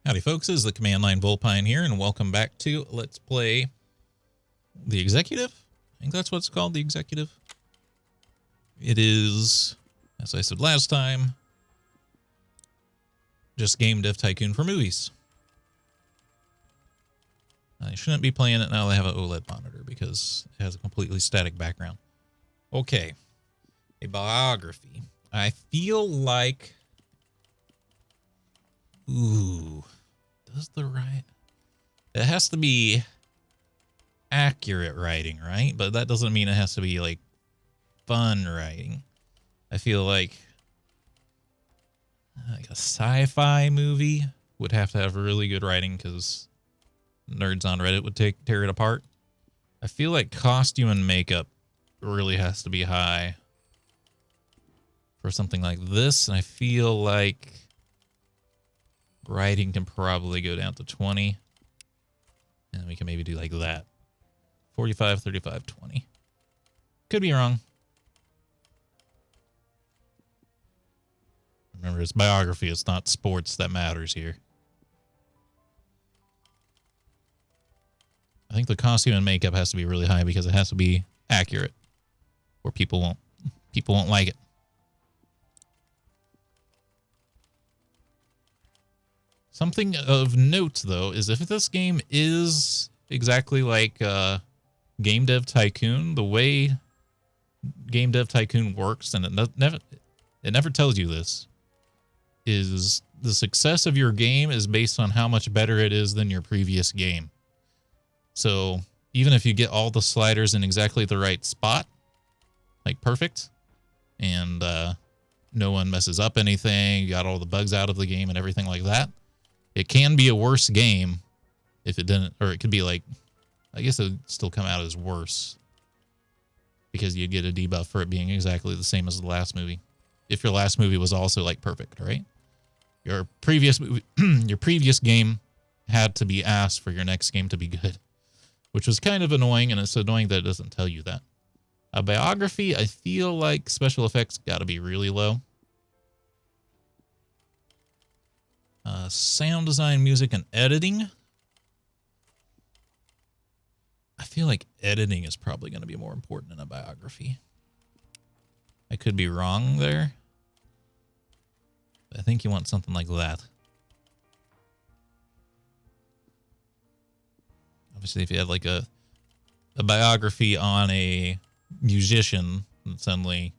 Howdy folks, this is the Command Line Vulpine here, and welcome back to Let's Play the Executive? I think that's what it's called, the Executive. It is, as I said last time, just Game Dev Tycoon for movies. I shouldn't be playing it now. I have an OLED monitor because it has a completely static background. Okay, a biography. I feel like... Ooh, does the right... It has to be accurate writing, right? But that doesn't mean it has to be, like, fun writing. I feel like a sci-fi movie would have to have really good writing because nerds on Reddit would tear it apart. I feel like costume and makeup really has to be high for something like this, and I feel like writing can probably go down to 20. And we can maybe do like that. 45, 35, 20. Could be wrong. Remember, it's biography. It's not sports that matters here. I think the costume and makeup has to be really high because it has to be accurate, or people won't like it. Something of note, though, is if this game is exactly like Game Dev Tycoon, the way Game Dev Tycoon works, and it never tells you this, is the success of your game is based on how much better it is than your previous game. So even if you get all the sliders in exactly the right spot, like perfect, and no one messes up anything, you got all the bugs out of the game and everything like that, it can be a worse game if it didn't, or it could be like, I guess it would still come out as worse because you'd get a debuff for it being exactly the same as the last movie. If your last movie was also like perfect, right? Your previous movie, your previous game had to be asked for your next game to be good, which was kind of annoying, and it's annoying that it doesn't tell you that. A biography, I feel like special effects got to be really low. Sound design, music, and editing. I feel like editing is probably going to be more important in a biography. I could be wrong there. But I think you want something like that. Obviously, if you had like a biography on a musician, then suddenly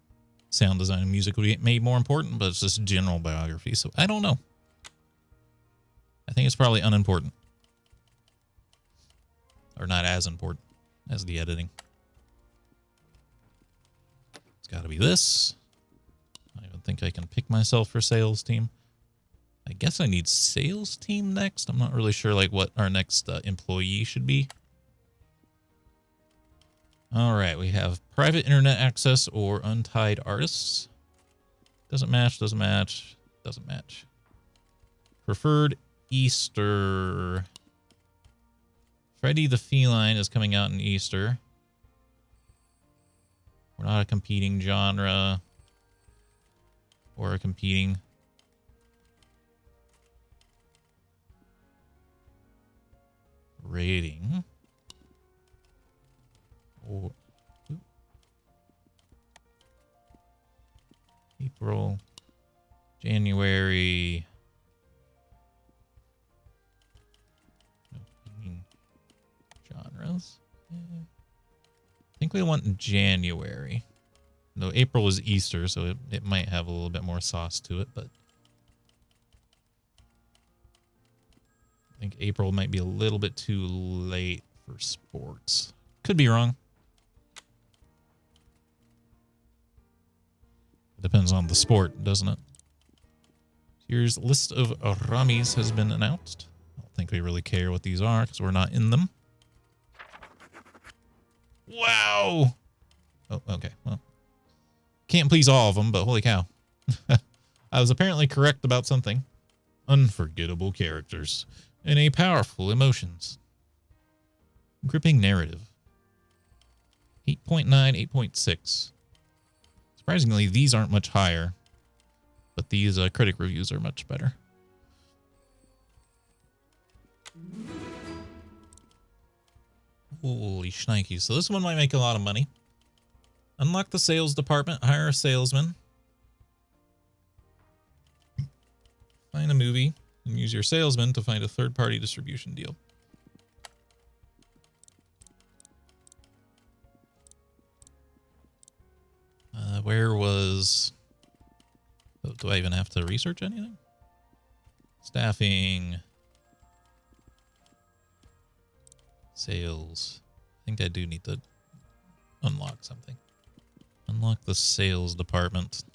sound design and music would be made more important, but it's just general biography, so I don't know. I think it's probably unimportant. Or not as important as the editing. It's got to be this. I don't think I can pick myself for sales team. I guess I need sales team next. I'm not really sure like what our next employee should be. All right, we have private internet access or untied artists. Doesn't match, doesn't match, doesn't match. Preferred Easter. Freddy the Feline is coming out in Easter. We're not a competing genre or a competing rating. Or April, January. Genres. I think we want January. No, April is Easter, so it might have a little bit more sauce to it, but I think April might be a little bit too late for sports. Could be wrong. It depends on the sport, doesn't it? Here's a list of Ramis has been announced. I don't think we really care what these are because we're not in them. Wow. Oh, okay. Well, can't please all of them, but holy cow. I was apparently correct about something. Unforgettable characters and a powerful emotions. Gripping narrative. 8.9, 8.6. Surprisingly, these aren't much higher, but these critic reviews are much better. Holy shnikes. So this one might make a lot of money. Unlock the sales department. Hire a salesman. Find a movie and use your salesman to find a third-party distribution deal. Where was... Oh, do I even have to research anything? Staffing. Sales. I think I do need to unlock something. Unlock the sales department.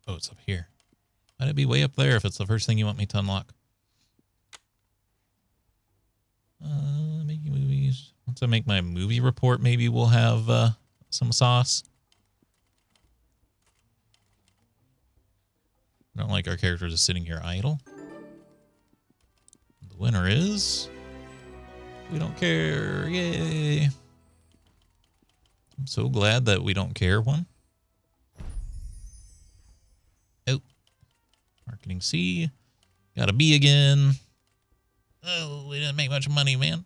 Oh, it's up here. Why'd it be way up there if it's the first thing you want me to unlock? Making movies. Once I make my movie report, maybe we'll have some sauce. I don't like our character just sitting here idle. The winner is... We don't care. Yay. I'm so glad that we don't care one. Oh. Marketing C. Got a B again. Oh, we didn't make much money, man.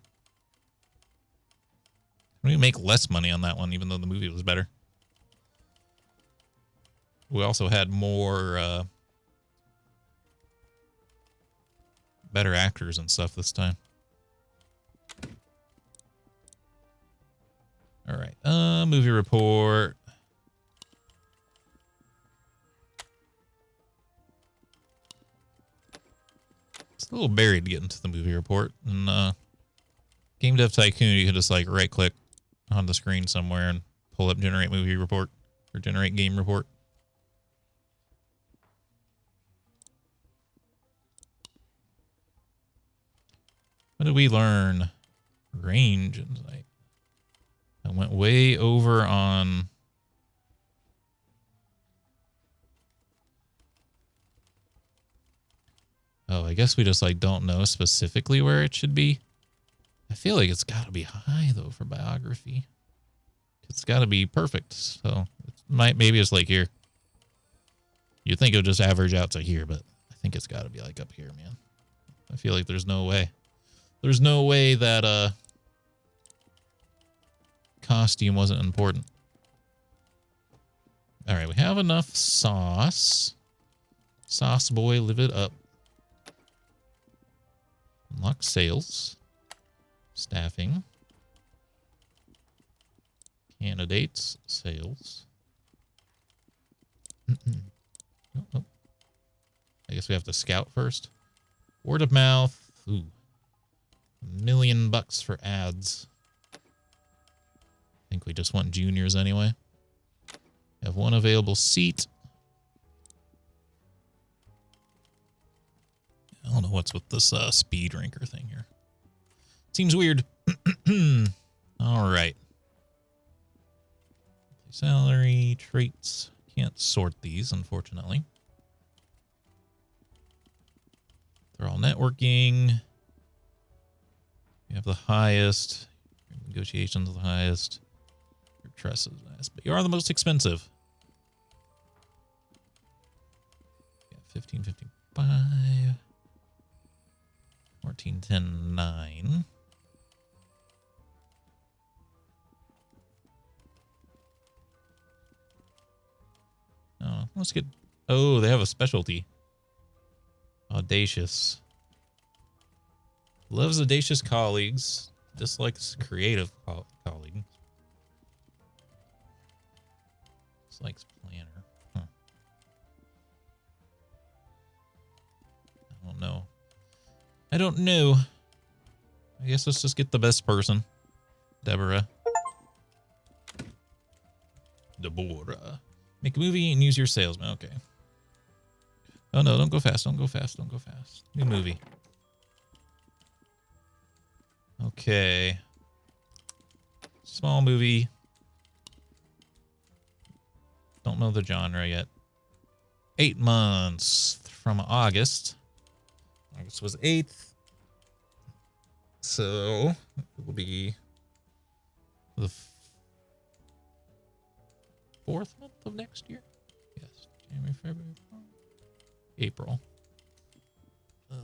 We make less money on that one, even though the movie was better. We also had more better actors and stuff this time. All right, movie report. It's a little buried to get into the movie report. And Game Dev Tycoon, you can just like right click on the screen somewhere and pull up generate movie report or generate game report. What did we learn? Range and like I went way over on oh, I guess we just like don't know specifically where it should be. I feel like it's got to be high though for biography. It's got to be perfect. So it might maybe it's like here. You'd think it would just average out to here, but I think it's got to be like up here, man. I feel like there's no way. There's no way that costume wasn't important. All right, we have enough sauce. Sauce boy, live it up. Unlock sales. Staffing. Candidates. Sales. Oh. I guess we have to scout first. Word of mouth. Ooh. $1 million for ads. I think we just want juniors anyway. Have one available seat. I don't know what's with this speed ranker thing here. Seems weird. All right. Salary, traits. Can't sort these, unfortunately. They're all networking. You have the highest. Your negotiations are the highest. Your trust is the highest. But you are the most expensive. Yeah, 15.55. 14.10.9. Oh, let's get... Oh, they have a specialty. Audacious. Loves audacious colleagues. Dislikes creative colleagues. Dislikes planner. Huh. I don't know. I don't know. I guess let's just get the best person. Deborah. Make a movie and use your salesman. Okay. Oh no, don't go fast. Don't go fast. Don't go fast. New movie. Okay. Small movie. Don't know the genre yet. 8 months from August. August was 8th. So it will be the 4th month of next year? Yes. January, February, April. Oh,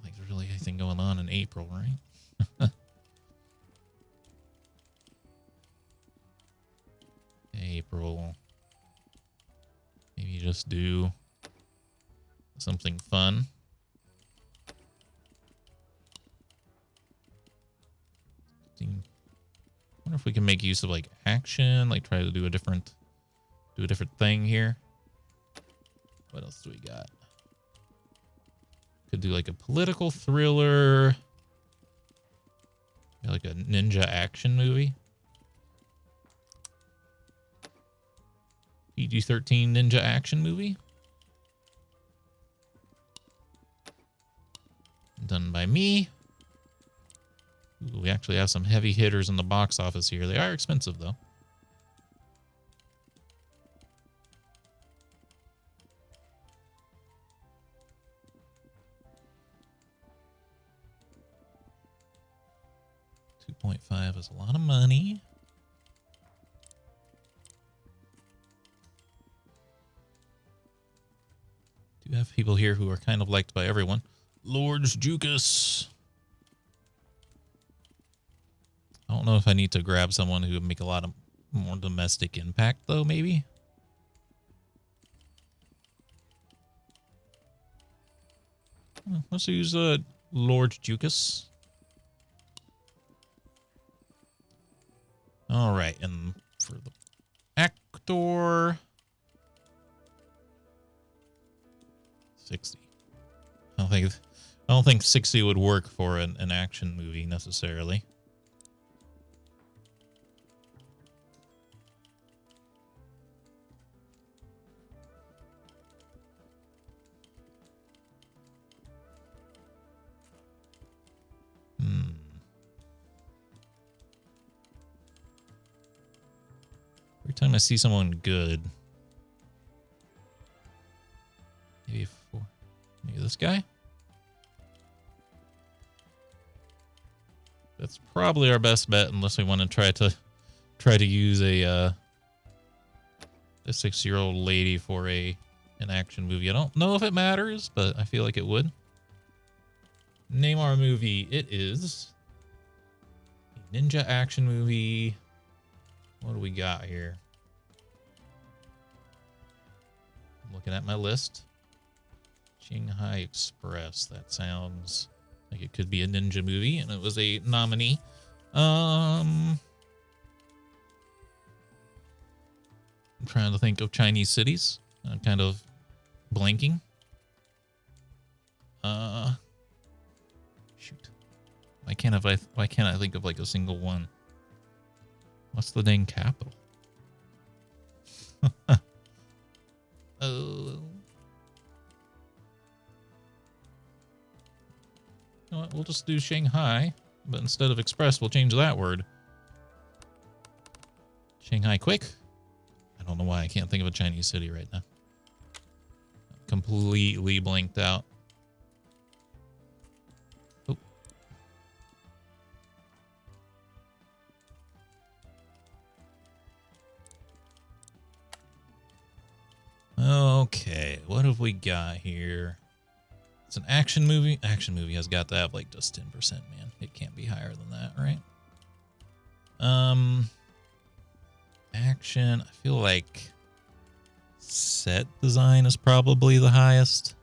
like there's really anything going on in April, right? April. Maybe just do something fun. Wonder if we can make use of like action, like try to do a different thing here. What else do we got? Could do like a political thriller, like a ninja action movie. PG-13 ninja action movie. Done by me. Ooh, we actually have some heavy hitters in the box office here. They are expensive, though. $2.5 is a lot of money. Do have people here who are kind of liked by everyone. Lords Jukas. I don't know if I need to grab someone who would make a lot of more domestic impact, though, maybe. Let's use Lord Jukas. All right, and for the actor, 60. I don't think 60 would work for an action movie necessarily. Every time I see someone good, maybe this guy. That's probably our best bet, unless we want to try to use a 6-year-old lady for an action movie. I don't know if it matters, but I feel like it would. Name our movie. It is a ninja action movie. What do we got here? I'm looking at my list. Shanghai Express. That sounds like it could be a ninja movie, and it was a nominee. I'm trying to think of Chinese cities. I'm kind of blanking. Shoot. Why can't I think of like a single one? What's the dang capital? Oh. You know what? We'll just do Shanghai, but instead of express, we'll change that word. Shanghai quick. I don't know why I can't think of a Chinese city right now. Completely blanked out. Oh. Okay, what have we got here? It's an action movie. Action movie has got to have like just 10%, man. It can't be higher than that, right? Action. I feel like set design is probably the highest.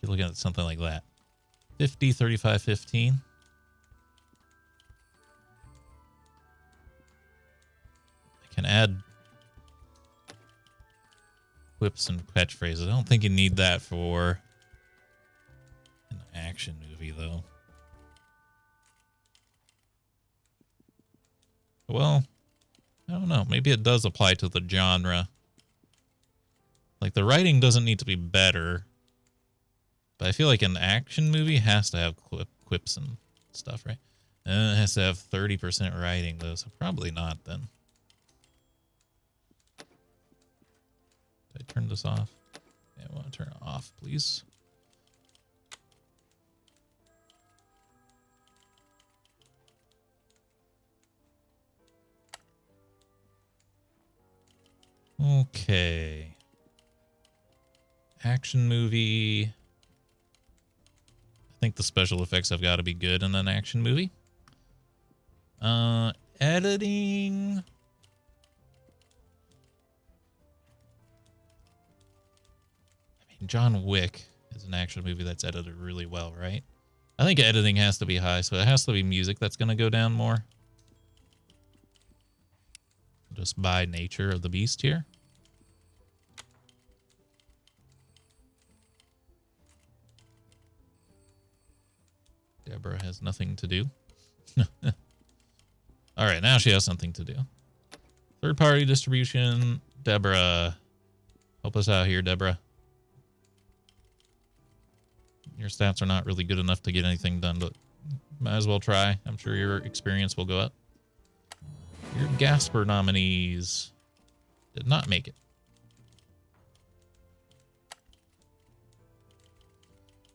You're looking at something like that. 50, 35, 15. I can add quips and catchphrases. I don't think you need that for an action movie, though. Well, I don't know. Maybe it does apply to the genre. Like, the writing doesn't need to be better, but I feel like an action movie has to have quips and stuff, right? And it has to have 30% writing, though, so probably not, then. Did I turn this off? Yeah, I want to turn it off, please. Okay. Action movie. I think the special effects have got to be good in an action movie. Editing. I mean, John Wick is an action movie that's edited really well, right? I think editing has to be high, so it has to be music that's going to go down more. Just by nature of the beast here. Deborah has nothing to do. All right, now she has something to do. Third-party distribution. Deborah. Help us out here, Deborah. Your stats are not really good enough to get anything done, but might as well try. I'm sure your experience will go up. Your Gasper nominees did not make it.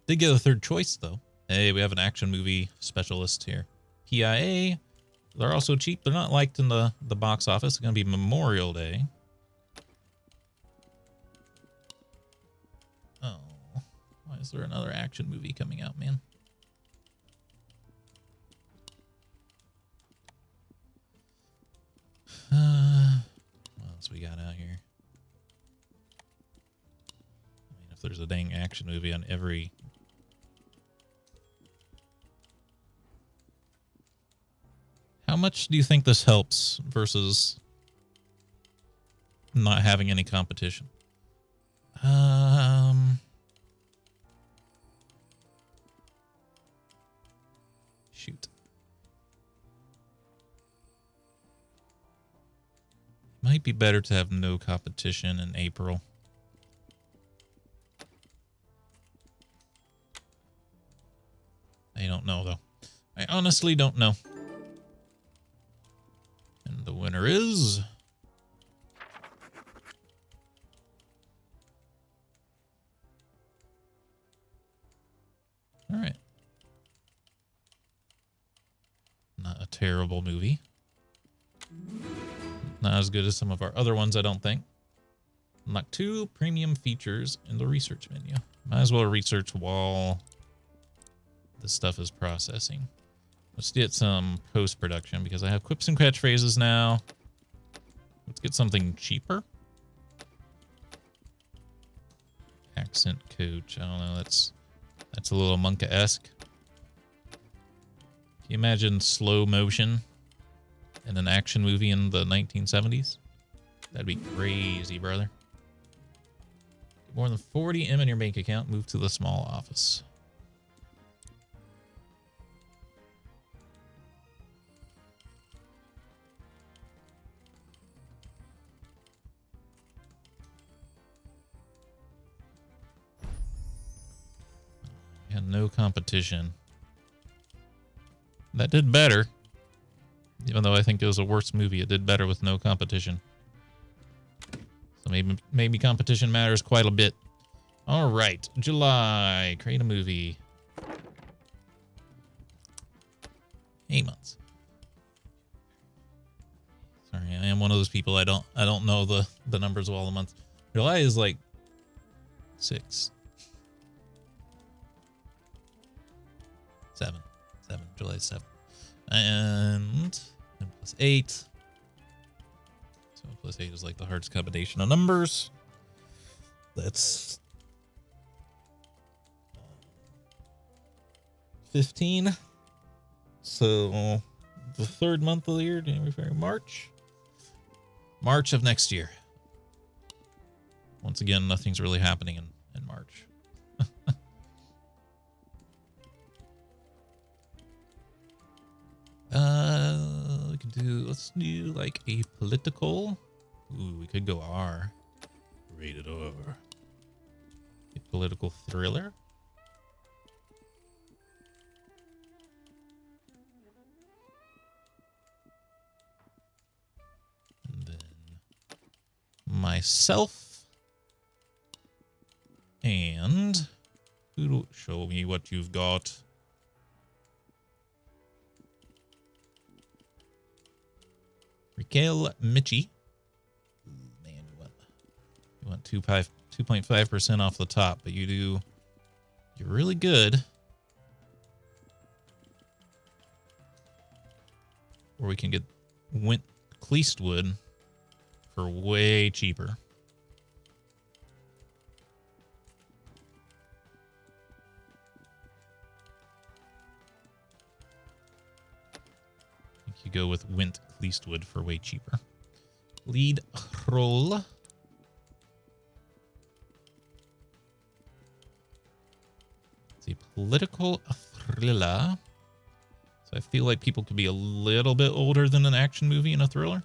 Did get a third choice, though. Hey, we have an action movie specialist here. PIA. They're also cheap. They're not liked in the box office. It's going to be Memorial Day. Oh, why is there another action movie coming out, man? What else we got out here? I mean, if there's a dang action movie on every... How much do you think this helps versus not having any competition? Shoot. Might be better to have no competition in April. I don't know, though. I honestly don't know. And the winner is... All right. Not a terrible movie. Not as good as some of our other ones, I don't think. Unlock 2 premium features in the research menu. Might as well research while this stuff is processing. Let's get some post-production because I have quips and catchphrases now. Let's get something cheaper. Accent coach. I don't know. That's a little Monka-esque. Can you imagine slow motion in an action movie in the 1970s? That'd be crazy, brother. Get more than 40 M in your bank account. Move to the small office. And no competition. That did better. Even though I think it was a worse movie, it did better with no competition. So maybe competition matters quite a bit. All right, July. Create a movie. 8 months. Sorry, I am one of those people. I don't know the numbers of all the months. July is like 6. 7. July 7. And 10 plus 8. 7 plus 8 is like the hardest combination of numbers. That's 15. So the third month of the year, January, February, March. March of next year. Once again, nothing's really happening in March. Let's do like a political. Ooh, we could go R. Rated R. A political thriller. And then myself. And show me what you've got. Raquel Mitchie. Ooh, man, what? You want 2.5% off the top, but you're really good. Or we can get Cleast wood for way cheaper. I think you go with Wint Cleast wood for way cheaper. Lead roll. It's a political thriller. So I feel like people could be a little bit older than an action movie and a thriller.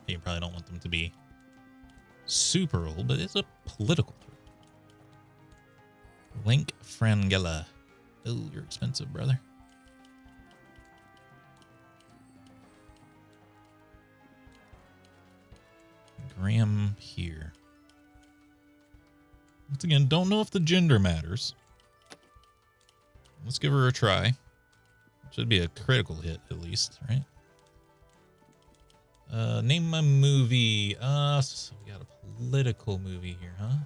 You probably don't want them to be super old, but it's a political thriller. Link Frangella. Oh, you're expensive, brother. Graham here. Once again, don't know if the gender matters. Let's give her a try. Should be a critical hit, at least, right? Name my movie. So we got a political movie here, huh?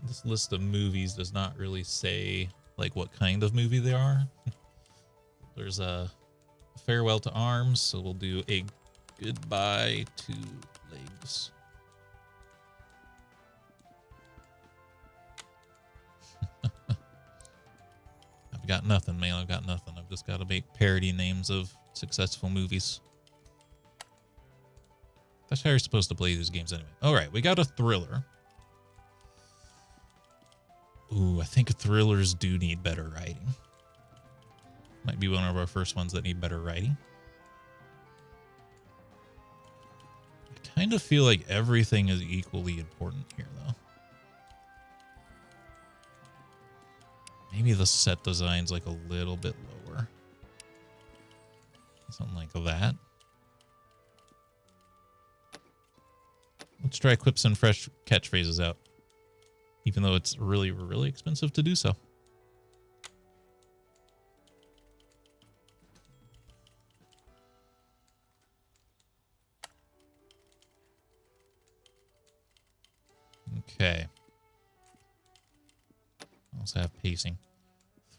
This list of movies does not really say, like, what kind of movie they are. There's a Farewell to Arms, so we'll do A Goodbye to Legs. I've got nothing, man. I've got nothing. I've just got to make parody names of successful movies. That's how you're supposed to play these games anyway. All right, we got a thriller. Ooh, I think thrillers do need better writing. Might be one of our first ones that need better writing. I kind of feel like everything is equally important here, though. Maybe the set design's like a little bit lower. Something like that. Let's try quips and fresh catchphrases out. Even though it's really, really expensive to do so. Okay. Also have pacing.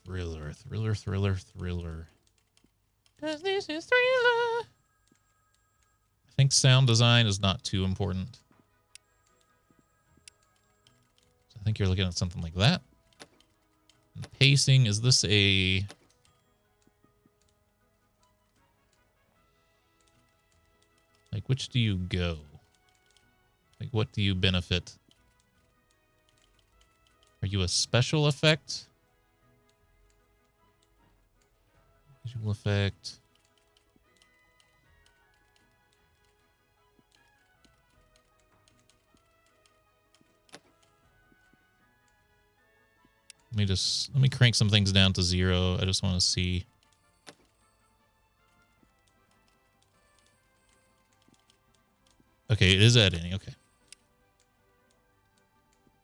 Thriller, thriller, thriller, thriller. 'Cause this is thriller. I think sound design is not too important. So I think you're looking at something like that. And pacing, is this a... Like, which do you go? Like, what do you benefit? Are you a special effect? Visual effect. Let me crank some things down to 0. I just want to see. Okay, it is editing. Okay.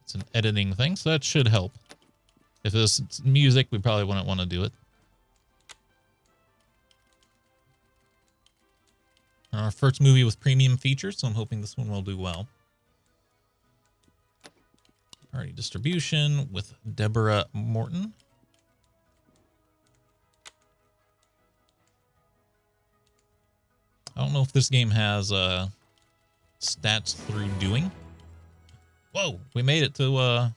It's an editing thing, so that should help. If it's music, we probably wouldn't want to do it. Our first movie with premium features, so I'm hoping this one will do well. Party distribution with Deborah Morton. I don't know if this game has stats through doing. Whoa, we made it to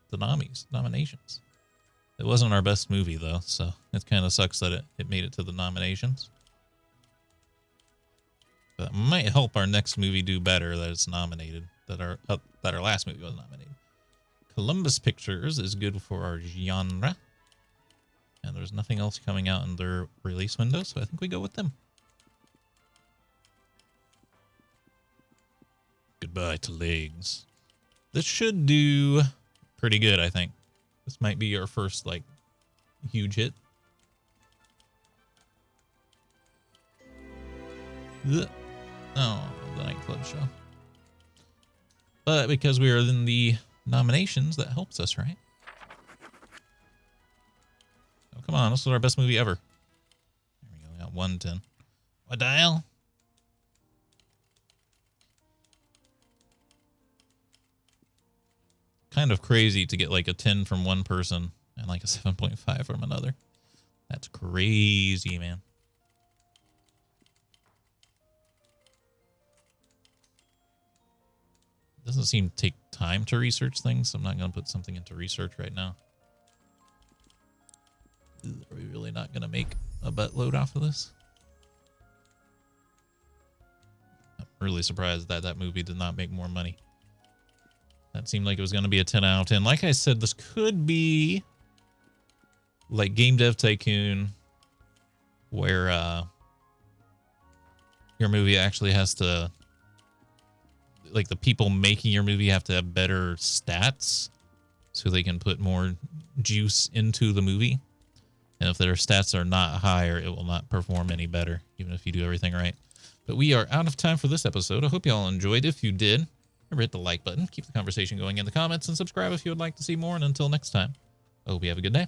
the nominations. It wasn't our best movie, though, so it kind of sucks that it made it to the nominations. But it might help our next movie do better that it's nominated, that our last movie was nominated. Columbus Pictures is good for our genre. And there's nothing else coming out in their release window, so I think we go with them. Goodbye to Legs. This should do pretty good, I think. This might be our first, like, huge hit. Oh, the nightclub show. But because we are in the nominations, that helps us, right? Oh, come on, this is our best movie ever. 110. What the hell? Kind of crazy to get like a 10 from one person and like a 7.5 from another. That's crazy, man. Doesn't seem to take time to research things, so I'm not going to put something into research right now. Are we really not going to make a buttload off of this? I'm really surprised that that movie did not make more money. That seemed like it was going to be a 10 out of 10. Like I said, this could be like Game Dev Tycoon, where your movie actually has to, like, the people making your movie have to have better stats so they can put more juice into the movie. And if their stats are not higher, it will not perform any better, even if you do everything right. But we are out of time for this episode. I hope you all enjoyed. If you did, remember, hit the like button, keep the conversation going in the comments, and subscribe if you would like to see more. And until next time, I hope you have a good day.